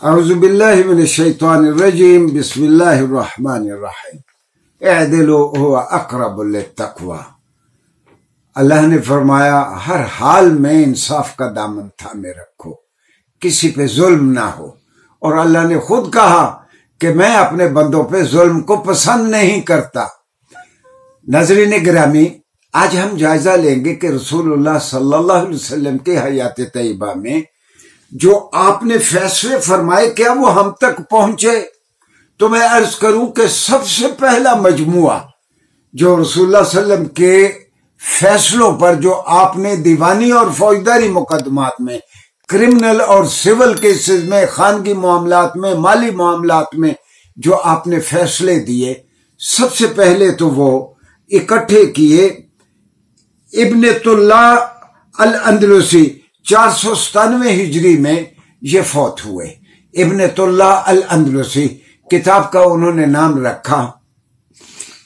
اعوذ باللہ من الشیطان الرجیم بسم اللہ الرحمن الرحیم اعدلوا هو اقرب للتقوی۔ اللہ نے فرمایا ہر حال میں انصاف کا دامن تھامے رکھو، کسی پہ ظلم نہ ہو، اور اللہ نے خود کہا کہ میں اپنے بندوں پہ ظلم کو پسند نہیں کرتا۔ ناظرین گرامی، آج ہم جائزہ لیں گے کہ رسول اللہ صلی اللہ علیہ وسلم کے حیات طیبہ میں جو آپ نے فیصلے فرمائے کیا وہ ہم تک پہنچے؟ تو میں عرض کروں کہ سب سے پہلا مجموعہ جو رسول اللہ صلی اللہ علیہ وسلم کے فیصلوں پر، جو آپ نے دیوانی اور فوجداری مقدمات میں، کرمنل اور سول کیسز میں، خانگی معاملات میں، مالی معاملات میں جو آپ نے فیصلے دیے، سب سے پہلے تو وہ اکٹھے کیے ابنۃ اللہ الاندلسی 497 ہجری میں یہ فوت ہوئے۔ ابنۃ اللہ الاندلسی کتاب کا انہوں نے نام رکھا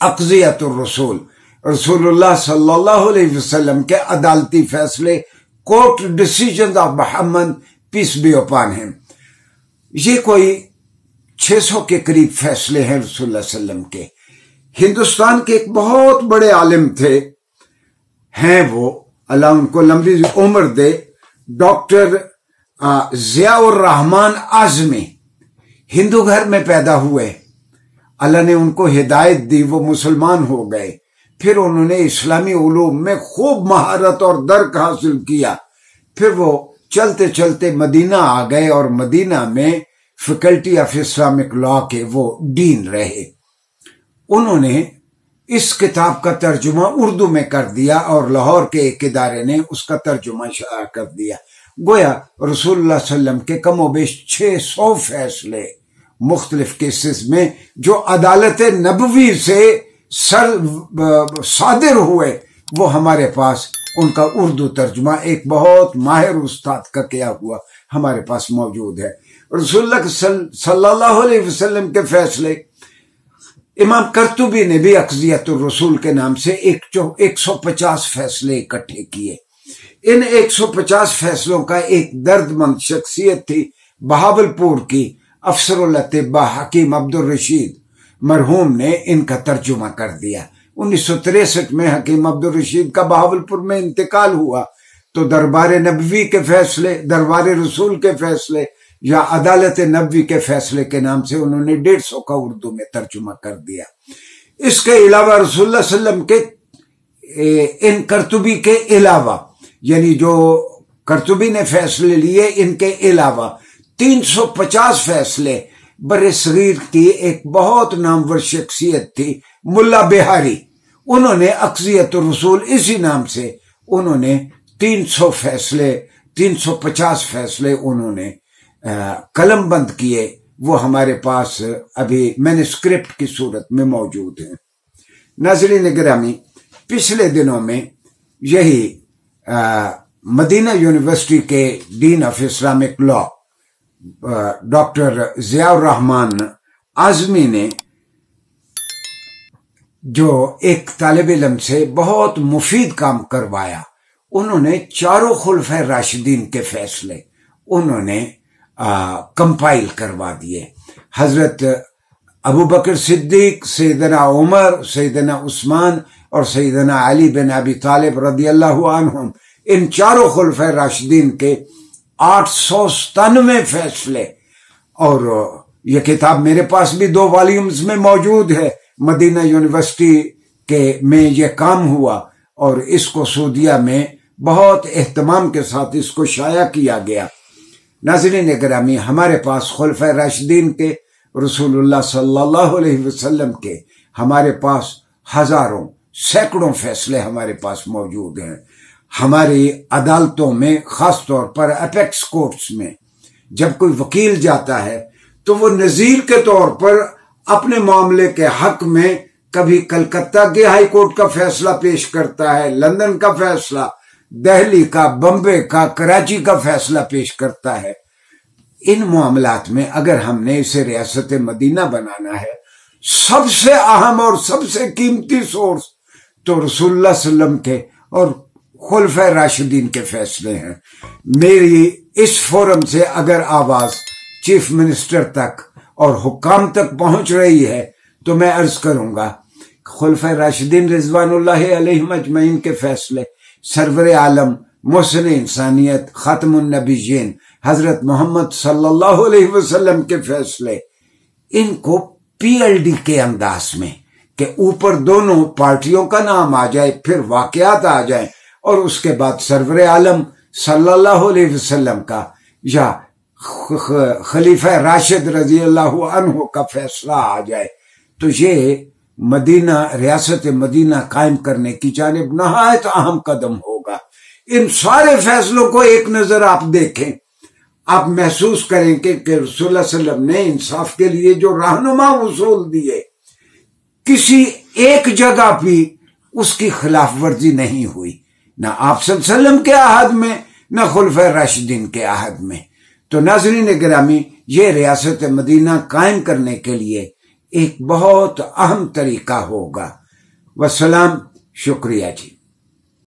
اقضیۃ الرسول، رسول اللہ صلی اللہ علیہ وسلم کے عدالتی فیصلے، court decisions of Muhammad peace be upon him. یہ کوئی 600 کے قریب فیصلے ہیں رسول اللہ صلی اللہ علیہ وسلم کے۔ ہندوستان کے ایک بہت بڑے عالم تھے، ہیں وہ، اللہ ان کو لمبی عمر دے، ڈاکٹر ضیاء الرحمن اعظمی، ہندو گھر میں پیدا ہوئے، اللہ نے ان کو ہدایت دی، وہ مسلمان ہو گئے، پھر انہوں نے اسلامی علوم میں خوب مہارت اور درک حاصل کیا، پھر وہ چلتے چلتے مدینہ آ گئے اور مدینہ میں فیکلٹی آف اسلامک لا کے وہ ڈین رہے۔ انہوں نے اس کتاب کا ترجمہ اردو میں کر دیا اور لاہور کے ایک ادارے نے اس کا ترجمہ شائع کر دیا۔ گویا رسول اللہ صلی اللہ علیہ وسلم کے کم و بیش 600 فیصلے مختلف کیسز میں جو عدالت نبوی سے صادر ہوئے، وہ ہمارے پاس ان کا اردو ترجمہ ایک بہت ماہر استاد کا کیا ہوا ہمارے پاس موجود ہے۔ رسول اللہ صلی اللہ علیہ وسلم کے فیصلے امام قرطبی نے بھی اقضیۃ الرسول کے نام سے 150 فیصلے اکٹھے کیے۔ ان 150 فیصلوں کا ایک درد مند شخصیت تھی بہاولپور کی افسر الاطباء حکیم عبدالرشید، مرحوم نے ان کا ترجمہ کر دیا۔ 1963 میں حکیم عبدالرشید کا بہاولپور میں انتقال ہوا تو دربار نبوی کے فیصلے، دربار رسول کے فیصلے یا عدالت نبوی کے فیصلے کے نام سے انہوں نے 150 کا اردو میں ترجمہ کر دیا۔ اس کے علاوہ رسول اللہ صلی اللہ علیہ وسلم کے ان قرطبی کے علاوہ، یعنی جو قرطبی نے فیصلے لیے، ان کے علاوہ 350 فیصلے بر صغیر کی ایک بہت نامور شخصیت تھی ملا بہاری، انہوں نے اقضیۃ الرسول اسی نام سے انہوں نے 350 فیصلے انہوں نے قلم بند کیے، وہ ہمارے پاس ابھی مینuscript کی صورت میں موجود ہیں۔ ناظرین گرامی، پچھلے دنوں میں یہی مدینہ یونیورسٹی کے dean of Islamic law doctor Zia ur Rahman Azmi نے جو ایک طالب علم سے بہت مفید کام کروایا، انہوں نے چاروں خلفائے راشدین کے فیصلے انہوں نے کمپائل کروا دیے۔ حضرت ابو بکر صدیق، سیدنا عمر، سیدنا عثمان اور سیدنا علی بن ابی طالب رضی اللہ عنہم، ان چاروں خلفائے راشدین کے 897 فیصلے، اور یہ کتاب میرے پاس بھی 2 والیومز میں موجود ہے۔ مدینہ یونیورسٹی کے میں یہ کام ہوا اور اس کو سعودیہ میں بہت اہتمام کے ساتھ اس کو شائع کیا گیا۔ ناظرین گرامی، ہمارے پاس خلفائے راشدین کے، رسول اللہ صلی اللہ علیہ وسلم کے، ہمارے پاس ہزاروں، سینکڑوں فیصلے ہمارے پاس موجود ہیں۔ ہماری عدالتوں میں، خاص طور پر اپیکس کورٹس میں، جب کوئی وکیل جاتا ہے تو وہ نظیر کے طور پر اپنے معاملے کے حق میں کبھی کلکتہ کے ہائی کورٹ کا فیصلہ پیش کرتا ہے، لندن کا فیصلہ، دہلی کا، بمبے کا، کراچی کا فیصلہ پیش کرتا ہے۔ ان معاملات میں اگر ہم نے اسے ریاست مدینہ بنانا ہے، سب سے اہم اور سب سے قیمتی سورس تو رسول اللہ صلی اللہ علیہ وسلم کے اور خلفائے راشدین کے فیصلے ہیں۔ میری اس فورم سے اگر آواز چیف منسٹر تک اور حکام تک پہنچ رہی ہے تو میں عرض کروں گا خلفائے راشدین رضوان اللہ علیہم اجمعین کے فیصلے، سرور عالم محسن انسانیت خاتم النبیین حضرت محمد صلی اللہ علیہ وسلم کے فیصلے، ان کو پی ایل ڈی کے انداز میں کہ اوپر دونوں پارٹیوں کا نام آ جائے، پھر واقعات آ جائیں، اور اس کے بعد سرور عالم صلی اللہ علیہ وسلم کا یا خلیفہ راشد رضی اللہ عنہ کا فیصلہ آ جائے، تو یہ مدینہ ریاست مدینہ قائم کرنے کی جانب نہایت اہم قدم ہوگا۔ ان سارے فیصلوں کو ایک نظر آپ دیکھیں، آپ محسوس کریں کہ رسول اللہ صلی اللہ علیہ وسلم نے انصاف کے لیے جو رہنما اصول دیے، کسی ایک جگہ بھی اس کی خلاف ورزی نہیں ہوئی، نہ آپ صلی اللہ علیہ وسلم کے عہد میں نہ خلفائے راشدین کے عہد میں۔ تو ناظرین گرامی، یہ ریاست مدینہ قائم کرنے کے لیے ایک بہت اہم طریقہ ہوگا۔ والسلام، شکریہ جی۔